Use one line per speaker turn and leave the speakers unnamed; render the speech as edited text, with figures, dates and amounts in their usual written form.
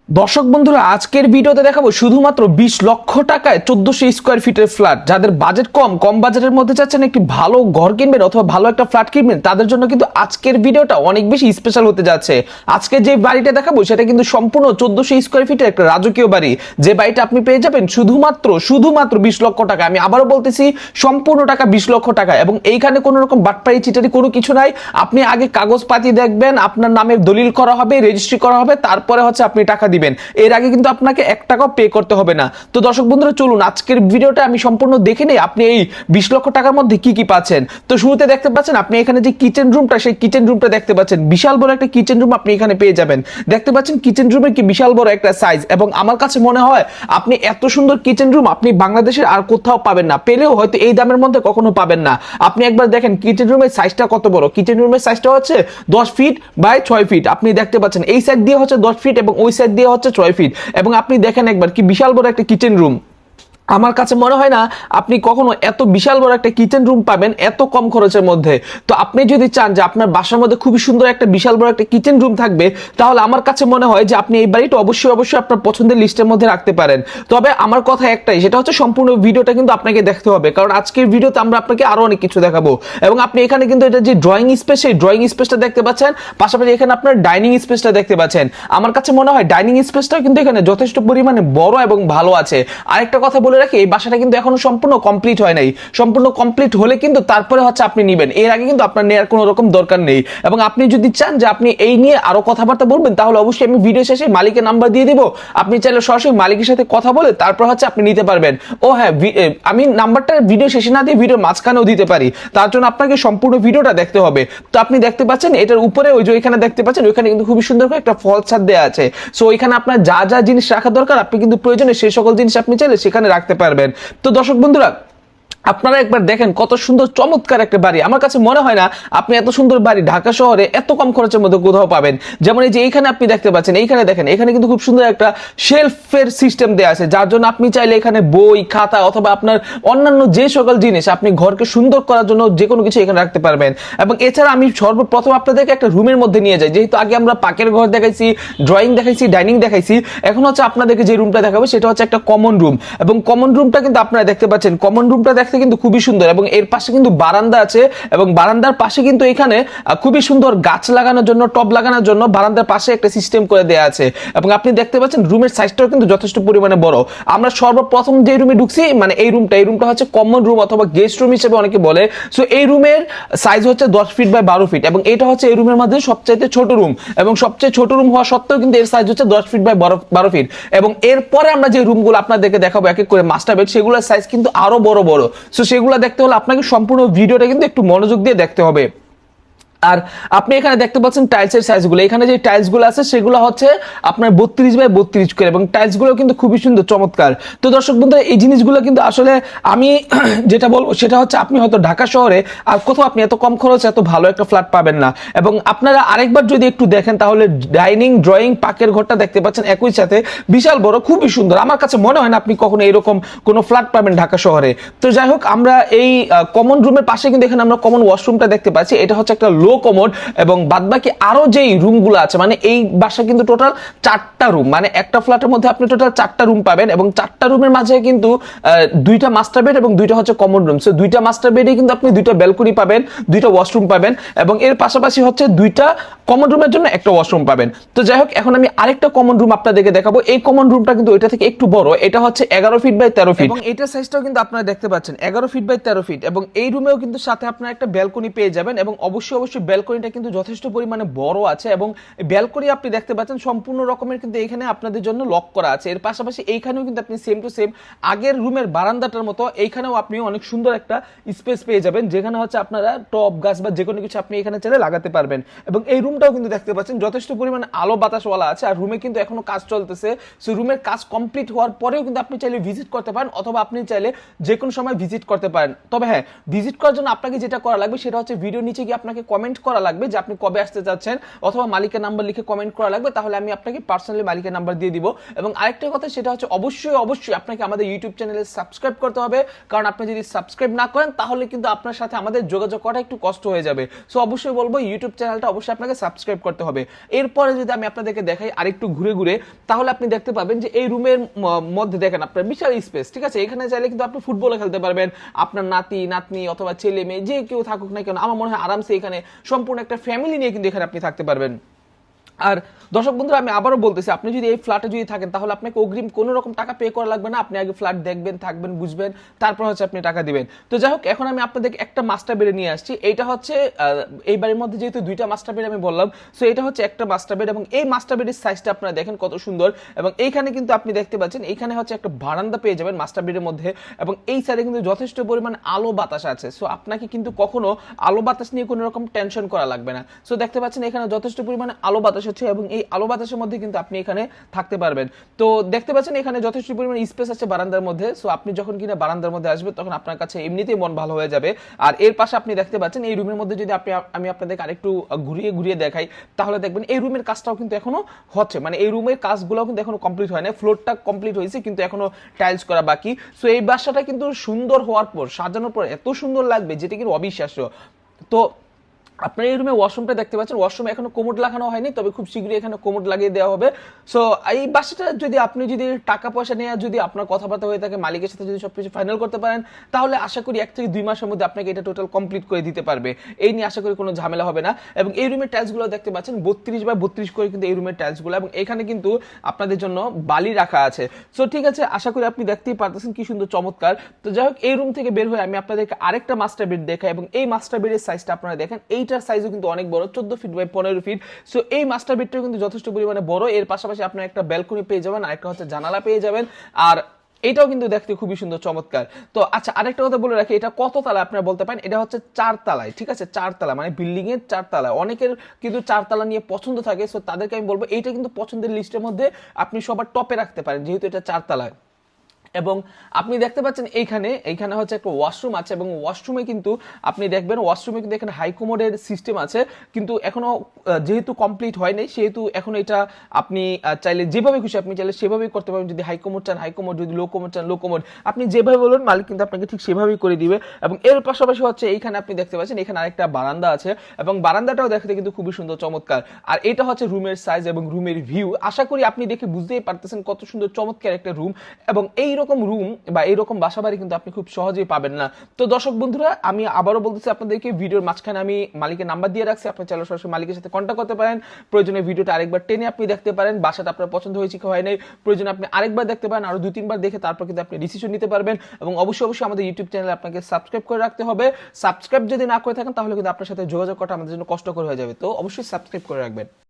দর্শক বন্ধুরা, আজকের ভিডিওতে দেখাবো শুধুমাত্র 20 লক্ষ টাকায় 1400 স্কোয়ার ফিটের ফ্ল্যাট। যাদের বাজেট কম বাজেটের মধ্যে চাচ্ছেন একটি ভালো ঘর কিনবেন অথবা ভালো একটা ফ্ল্যাট কিনবেন, তাদের জন্য কিন্তু আজকের ভিডিওটা অনেক বেশি স্পেশাল হতে যাচ্ছে। আজকে যে বাড়িটা দেখাবো সেটা কিন্তু সম্পূর্ণ 1400 স্কোয়ার ফিটের একটা রাজকীয় বাড়ি। যে বাড়িটা আপনি পেয়ে যাবেন শুধুমাত্র 20 লক্ষ টাকা। আমি আবারও বলতেছি, সম্পূর্ণ টাকা 20 লক্ষ টাকা। এবং এইখানে কোনো রকম বাটপাড়ি চিটারি কোনো কিছু নাই। আপনি আগে কাগজপাতি দেখবেন, আপনার নামে দলিল করা হবে, রেজিস্ট্রি করা হবে, তারপরে হচ্ছে আপনি টাকা দিবেন। এর আগে কিন্তু আপনাকে 1 টাকাও পে করতে হবে না। তো দর্শক বন্ধুরা, চলুন আজকের ভিডিওটা আমি সম্পূর্ণ দেখে নেই আপনি এই 20 লক্ষ টাকার মধ্যে কি কি পাচ্ছেন। তো শুরুতে দেখতে পাচ্ছেন আপনি এখানে যে কিচেন রুমটা, সেই কিচেন রুমটা দেখতে পাচ্ছেন। বিশাল বড় একটা কিচেন রুম আপনি এখানে পেয়ে যাবেন। দেখতে পাচ্ছেন কিচেন রুমের কি বিশাল বড় একটা সাইজ। এবং আমার কাছে মনে হয় আপনি এত সুন্দর কিচেন রুম আপনি বাংলাদেশের আর কোথাও পাবেন না, পেলেও হয়তো এই দামের মধ্যে কখনো পাবেন না। আপনি একবার দেখেন কিচেন রুমের সাইজটা কত বড়। কিচেন রুমের সাইজটা হচ্ছে 10 ফিট বাই 6 ফিট। আপনি দেখতে পাচ্ছেন এই সাইড দিয়ে হচ্ছে 10 ফিট এবং ওই সাইড দিয়ে হচ্ছে 6 ফিট। এবং আপনি দেখেন একবার কি বিশাল বড় একটা কিচেন রুম। আমার কাছে মনে হয় না আপনি কখনো এত বিশাল বড় একটা কিচেন রুম পাবেন এত কম খরচের মধ্যে। তো আপনি যদি চান যে আপনার বাসার মধ্যে খুবই সুন্দর একটা বিশাল বড় একটা কিচেন রুম থাকবে, তাহলে আমার কাছে মনে হয় যে আপনি এই বাড়িটা অবশ্যই আপনার পছন্দের লিস্টের মধ্যে রাখতে পারেন। তবে আমার কথা একটাই, সেটা হচ্ছে সম্পূর্ণ ভিডিওটা কিন্তু আপনাকে দেখতে হবে, কারণ আজকের ভিডিওতে আমরা আপনাকে আরো অনেক কিছু দেখাবো। এবং আপনি এখানে কিন্তু এটা যে ড্রয়িং স্পেস, সেই ড্রয়িং স্পেসটা দেখতে পাচ্ছেন, পাশাপাশি এখানে আপনার ডাইনিং স্পেসটা দেখতে পাচ্ছেন। আমার কাছে মনে হয় ডাইনিং স্পেসটাও কিন্তু এখানে যথেষ্ট পরিমাণে বড় এবং ভালো আছে। আরেকটা কথা বলে রাখি, এই বাসাটা কিন্তু এখনো সম্পূর্ণ কমপ্লিট হয় নাই। সম্পূর্ণ কমপ্লিট হলে কিন্তু তারপরে হচ্ছে আপনি নেবেন, এর আগে কিন্তু আপনার নেওয়ার কোনো রকম দরকার নেই। এবং আপনি যদি চান যে আপনি এই নিয়ে আরো কথাবার্তা বলবেন, তাহলে অবশ্যই আমি ভিডিও শেষে মালিকের নাম্বার দিয়ে দিব। আপনি চাইলে সরাসরি মালিকের সাথে কথা বলে তারপর হচ্ছে আপনি নিতে পারবেন। ও হ্যাঁ, আমি নাম্বারটা ভিডিও শেষে না দিয়ে ভিডিও মাঝখানেও দিতে পারি, তার জন্য আপনাকে সম্পূর্ণ ভিডিওটা দেখতে হবে। তো আপনি দেখতে পাচ্ছেন এটার উপরে ওই যে ওইখানে দেখতে পাচ্ছেন, ওইখানে কিন্তু খুবই সুন্দর করে একটা ফল ছাদ দেওয়া আছে। সো ওইখানে আপনার যা যা জিনিস রাখা দরকার আপনি কিন্তু প্রয়োজনে সেই সকল জিনিস আপনি চাইলে সেখানে রাখতে পারবেন। তো দর্শক বন্ধুরা, আপনারা একবার দেখেন কত সুন্দর চমৎকার একটা বাড়ি। আমার কাছে মনে হয় না আপনি এত সুন্দর বাড়ি ঢাকা শহরে এত কম খরচের মধ্যে কোথাও পাবেন। যেমন এই যে এইখানে আপনি দেখতে পাচ্ছেন, এইখানে দেখেন, এখানে কিন্তু খুব সুন্দর একটা শেলফের সিস্টেম দেওয়া আছে, যার জন্য আপনি চাইলে এখানে বই খাতা অথবা আপনার অন্যান্য যে সকল জিনিস আপনি ঘরকে সুন্দর করার জন্য যে কোনো কিছু এখানে রাখতে পারবেন। এবং এছাড়া আমি সর্বপ্রথম আপনাদেরকে একটা রুমের মধ্যে নিয়ে যাই। যেহেতু আগে আমরা পাকের ঘর দেখাইছি, ড্রয়িং দেখাইছি, ডাইনিং দেখাইছি, এখন হচ্ছে আপনাদেরকে যে রুমটা দেখাবো সেটা হচ্ছে একটা কমন রুম। এবং কমন রুমটা কিন্তু আপনারা দেখতে পাচ্ছেন, কমন রুমটা দেখতে কিন্তু খুবই সুন্দর। এবং এর পাশে কিন্তু বারান্দা আছে, এবং বারান্দার পাশে কিন্তু এখানে খুবই সুন্দর গাছ লাগানোর জন্য, টব লাগানোর জন্য বারান্দার পাশে একটা সিস্টেম করে দেওয়া আছে। এবং আপনি দেখতে পাচ্ছেন রুমের সাইজটাও কিন্তু যথেষ্ট পরিমাণে বড়। আমরা সর্বপ্রথম যে রুমে ঢুকছি, মানে এই রুমটা হচ্ছে কমন রুম অথবা গেস্ট রুম হিসেবে অনেকে বলে। সো এই রুমের সাইজ হচ্ছে 10 ফিট বাই 12 ফিট, এবং এটা হচ্ছে এই রুমের মধ্যে সবচাইতে ছোট রুম। এবং সবচেয়ে ছোট রুম হওয়া সত্ত্বেও কিন্তু এর সাইজ হচ্ছে 10 ফিট বাই 12 ফিট। এবং এরপরে আমরা যে রুমগুলো আপনাদেরকে দেখাবো এক এক করে মাস্টার বেড, সেগুলোর সাইজ কিন্তু আরো বড় বড়। সো সেগুলো দেখতে হলে আপনাকে সম্পূর্ণ ভিডিওটা কিন্তু একটু মনোযোগ দিয়ে দেখতে হবে। আর আপনি এখানে দেখতে পাচ্ছেন টাইলসের সাইজগুলো, এখানে যে টাইলসগুলো আছে সেগুলো হচ্ছে আপনার 32 বাই 32 করে, এবং টাইলসগুলো কিন্তু খুবই সুন্দর চমৎকার। তো দর্শক বন্ধুরা, এই জিনিসগুলো কিন্তু আসলে আমি যেটা বলবো সেটা হচ্ছে আপনি হয়তো ঢাকা শহরে আর কোথাও আপনি এত কম খরচে এত ভালো একটা ফ্ল্যাট পাবেন না। এবং আপনারা আরেকবার যদি একটু দেখেন, তাহলে ডাইনিং, ড্রয়িং, পাকের ঘরটা দেখতে পাচ্ছেন একই সাথে বিশাল বড়, খুবই সুন্দর। আমার কাছে মনে হয় না আপনি কখনো এরকম কোনো ফ্ল্যাট পাবেন ঢাকা শহরে। তো যাই হোক, আমরা এই কমন রুমের পাশে কিন্তু এখানে আমরা কমন ওয়াশরুমটা দেখতে পাচ্ছি। এটা হচ্ছে একটা লো কমোড, এবং বাদবাকি আরো যেই রুমগুলো আছে, মানে এই বাসা কিন্তু টোটাল 4টা রুম, মানে একটা ফ্ল্যাটের মধ্যে আপনি টোটাল 4টা রুম পাবেন। এবং 4টা রুমের মাঝে কিন্তু 2টা মাস্টার বেড এবং 2টা হচ্ছে কমন রুম। সো 2টা মাস্টার বেডে কিন্তু আপনি 2টা ব্যালকনি পাবেন, 2টা ওয়াশরুম পাবেন, এবং এর পাশাপাশি হচ্ছে 2টা কমন রুমের জন্য একটা ওয়াশরুম পাবেন। তো যাই হোক, এখন আমি আরেকটা কমন রুম আপনাদেরকে দেখাবো। এই কমন রুমটা কিন্তু ওইটা থেকে একটু বড়, এটা হচ্ছে 11 ফিট বাই 13 ফিট, এবং এটার সাইজটাও কিন্তু আপনারা দেখতে পাচ্ছেন 11 ফিট বাই 13 ফিট। এবং এই রুমেও কিন্তু সাথে আপনারা একটা ব্যালকনি পেয়ে যাবেন, এবং অবশ্যই ব্যালকনিটা কিন্তু যথেষ্ট পরিমাণে বড় আছে। এবং ব্যালকনি আপনি দেখতে পাচ্ছেন সম্পূর্ণ রকমের কিন্তু এখানে আপনাদের জন্য লক করা আছে। এর পাশাপাশি এইখানেও কিন্তু আপনি সেম টু সেম আগের রুমের বারান্দাটার মতো এইখানেও আপনি অনেক সুন্দর একটা স্পেস পেয়ে যাবেন, যেখানে হচ্ছে আপনারা টব গাছ বা যে কোনো কিছু আপনি এখানে চাইলে লাগাতে পারবেন। এবং এই রুমটাও কিন্তু দেখতে পাচ্ছেন যথেষ্ট পরিমাণে আলো বাতাসওয়ালা আছে, আর রুমে কিন্তু এখনো কাজ চলতেছে। সো রুমের কাজ কমপ্লিট হওয়ার পরেও কিন্তু আপনি চাইলে ভিজিট করতে পারেন, অথবা আপনি চাইলে যে কোনো সময় ভিজিট করতে পারেন। তবে হ্যাঁ, ভিজিট করার জন্য আপনাকে যেটা করা লাগবে সেটা হচ্ছে ভিডিও নিচে গিয়ে আপনাকে কমেন্ট কমেন্ট করা লাগবে যে আপনি কবে আসতে চাচ্ছেন, অথবা মালিকের নাম্বার লিখে কমেন্ট করা লাগবে, তাহলে আমি আপনাকে পার্সোনালি মালিকের নাম্বার দিয়ে দিব। এবং আরেকটা কথা সেটা হচ্ছে অবশ্যই আপনাকে আমাদের ইউটিউব চ্যানেলে সাবস্ক্রাইব করতে হবে, কারণ আপনি যদি সাবস্ক্রাইব না করেন তাহলে কিন্তু আপনার সাথে আমাদের যোগাযোগ করা একটু কষ্ট হয়ে যাবে। সো অবশ্যই বলবো ইউটিউব চ্যানেলটা অবশ্যই আপনাকে সাবস্ক্রাইব করতে হবে। এরপরে যদি আমি আপনাদেরকে দেখাই আরেকটু ঘুরে তাহলে আপনি দেখতে পাবেন যে এই রুমের মধ্যে দেখেন আপনার বিশাল স্পেস, ঠিক আছে। এখানে চাইলে কিন্তু আপনি ফুটবলও খেলতে পারবেন, আপনার নাতি নাতনি অথবা ছেলে মেয়ে যে কেউ থাকুক না কেন, আমার মনে হয় আরামসে এখানে সম্পূর্ণ একটা ফ্যামিলি নিয়ে কিন্তু এখানে আপনি থাকতে পারবেন। আর দর্শক বন্ধুরা, আমি আবারও বলতেছি, আপনি যদি এই ফ্ল্যাটে যদি থাকেন তাহলে আপনাকে অগ্রিম কোনো রকম টাকা পে করা লাগবে না। আপনি আগে ফ্ল্যাট দেখবেন, থাকবেন, বুঝবেন, তারপর হচ্ছে আপনি টাকা দিবেন। তো যাই হোক, এখন আমি আপনাদেরকে একটা মাস্টার বেডে নিয়ে আসছি। এইটা হচ্ছে এই বাড়ির মধ্যে যেহেতু দুইটা মাস্টার বেড আমি বললাম, সো এটা হচ্ছে একটা মাস্টার বেড, এবং এই মাস্টার বেডের সাইজটা আপনারা দেখেন কত সুন্দর। এবং এইখানে কিন্তু আপনি দেখতে পাচ্ছেন এইখানে হচ্ছে একটা বারান্দা পেয়ে যাবেন মাস্টার বেডের মধ্যে, এবং এই সাইডে কিন্তু যথেষ্ট পরিমাণ আলো বাতাস আছে। সো আপনাকে কিন্তু কখনো আলো বাতাস নিয়ে কোনো রকম টেনশন করা লাগবে না। সো দেখতে পাচ্ছেন এখানে যথেষ্ট পরিমাণে আলো বাতাস হচ্ছে, এবং এই আলো বাতাসের মধ্যে কিন্তু আপনি এখানে থাকতে পারবেন। তো দেখতে পাচ্ছেন এখানে যথেষ্ট পরিমাণে স্পেস আছে বারান্দার মধ্যে। সো আপনি যখন কিনা বারান্দার মধ্যে আসবেন তখন আপনার কাছে এমনিতেই মন ভালো হয়ে যাবে। আর এর পাশে আপনি দেখতে পাচ্ছেন এই রুমের মধ্যে যদি আমি আপনাদেরকে আরেকটু ঘুরিয়ে দেখাই, তাহলে দেখবেন এই রুমের কাজটাও কিন্তু এখনো হচ্ছে, মানে এই রুমের কাজগুলো কিন্তু এখনো কমপ্লিট হয় না। ফ্লোরটা কমপ্লিট হয়েছে কিন্তু এখনো টাইলস করা বাকি। সো এই বাসাটা কিন্তু সুন্দর হওয়ার পর, সাজানোর পর এত সুন্দর লাগবে যেটা কিন্তু অবিশ্বাস্য। তো আপনার এই রুমে ওয়াশরুমটা দেখতে পাচ্ছেন, ওয়াশরুমে এখনো কোমোড লাগানো হয়নি, তবে খুব শীঘ্রই এখানে কোমোড লাগিয়ে দেওয়া হবে। সো এই বাসাটা যদি আপনি টাকা পয়সা নিয়ে যদি আপনার কথাবার্তা হয়ে থাকে, মালিকের সাথে যদি সবকিছু ফাইনাল করতে পারেন, তাহলে আশা করি 1 থেকে 2 মাসের মধ্যে আপনাকে এটা টোটাল কমপ্লিট করে দিতে পারবে। এই নিয়ে আশা করি কোনো ঝামেলা হবে না। এবং এই রুমের টাইলসগুলো দেখতে পাচ্ছেন 32x32 করে কিন্তু এই রুমের টাইলসগুলো, এবং এখানে কিন্তু আপনাদের জন্য বালি রাখা আছে। সো ঠিক আছে, আশা করি আপনি দেখতেই পারতেছেন কি সুন্দর চমৎকার। তো যাই হোক, এই রুম থেকে বের হয়ে আমি আপনাদেরকে আরেকটা মাস্টার বেড দেখাই, এবং এই মাস্টার বেডের সাইজটা আপনারা দেখেন, এইটার সাইজও কিন্তু অনেক বড়, 14 ফিট বাই 15 ফিট। সো এই মাস্টার বেডটাও কিন্তু যথেষ্ট পরিমাণে বড়। এর পাশাপাশি আপনার একটা ব্যালকনি পেয়ে যাবেন, আরেকটা হচ্ছে জানালা পেয়ে যাবেন, আর এটাও কিন্তু দেখতে খুবই সুন্দর চমৎকার। তো আচ্ছা, আরেকটা কথা বলে রাখি, এটা কত তালা আপনারা বলতে পারেন, এটা হচ্ছে 4 তালায়, ঠিক আছে, 4 তালা মানে বিল্ডিং এর 4 তালা। অনেকের কিন্তু 4 তালা নিয়ে পছন্দ থাকে, সো তাদেরকে আমি বলবো এইটা কিন্তু পছন্দের লিস্টের মধ্যে আপনি সবার টপে রাখতে পারেন, যেহেতু এটা 4 তালায়। এবং আপনি দেখতে পাচ্ছেন এইখানে হচ্ছে একটা ওয়াশরুম আছে, এবং ওয়াশরুমে কিন্তু আপনি দেখবেন ওয়াশরুমে কিন্তু এখানে হাইকোমোডের সিস্টেম আছে, কিন্তু এখনো যেহেতু কমপ্লিট হয় নাই, সেহেতু এখন এটা আপনি চাইলে যেভাবে খুশি আপনি চাইলে সেভাবেই করতে পারবেন। যদি হাইকোমোড চান হাইকোমোড, যদি লো কোমোড চান লো কোমোড, আপনি যেভাবে বলুন মালিক কিন্তু আপনাকে ঠিক সেভাবেই করে দিবে। এবং এর পাশাপাশি হচ্ছে এইখানে আপনি দেখতে পাচ্ছেন এখানে আরেকটা বারান্দা আছে, এবং বারান্দাটাও দেখতে কিন্তু খুবই সুন্দর চমৎকার। আর এটা হচ্ছে রুমের সাইজ এবং রুমের ভিউ। আশা করি আপনি দেখে বুঝতেই পারতেছেন কত সুন্দর চমৎকার একটা রুম, এবং এইরকম রুম বা এইরকম বাসাবাড়ি কিন্তু আপনি খুব সহজেই পাবেন না। তো দর্শক বন্ধুরা, আমি আবারও বলতেছি আপনাদেরকে, ভিডিওর মাঝখানে আমি মালিকের নাম্বার দিয়ে রাখছি, আপনি চাইলে সরাসরি মালিকের সাথে কন্ট্যাক্ট করতে পারেন। প্রয়োজনে ভিডিওটা আরেকবার টেনে আপনি দেখতে পারেন, বাসাটা আপনার পছন্দ হয়েছে কি হয় নাই, প্রয়োজনে আপনি আরেকবার দেখতে পারেন, আরো 2-3 বার দেখে তারপর কিন্তু আপনি ডিসিশন নিতে পারবেন। এবং অবশ্যই আমাদের ইউটিউব চ্যানেলে আপনাকে সাবস্ক্রাইব করে রাখতে হবে। সাবস্ক্রাইব যদি না করে থাকেন তাহলে কিন্তু আপনার সাথে যোগাযোগ করা আমাদের জন্য কষ্টকর হয়ে যাবে। তো অবশ্যই সাবস্ক্রাইব করে রাখবেন।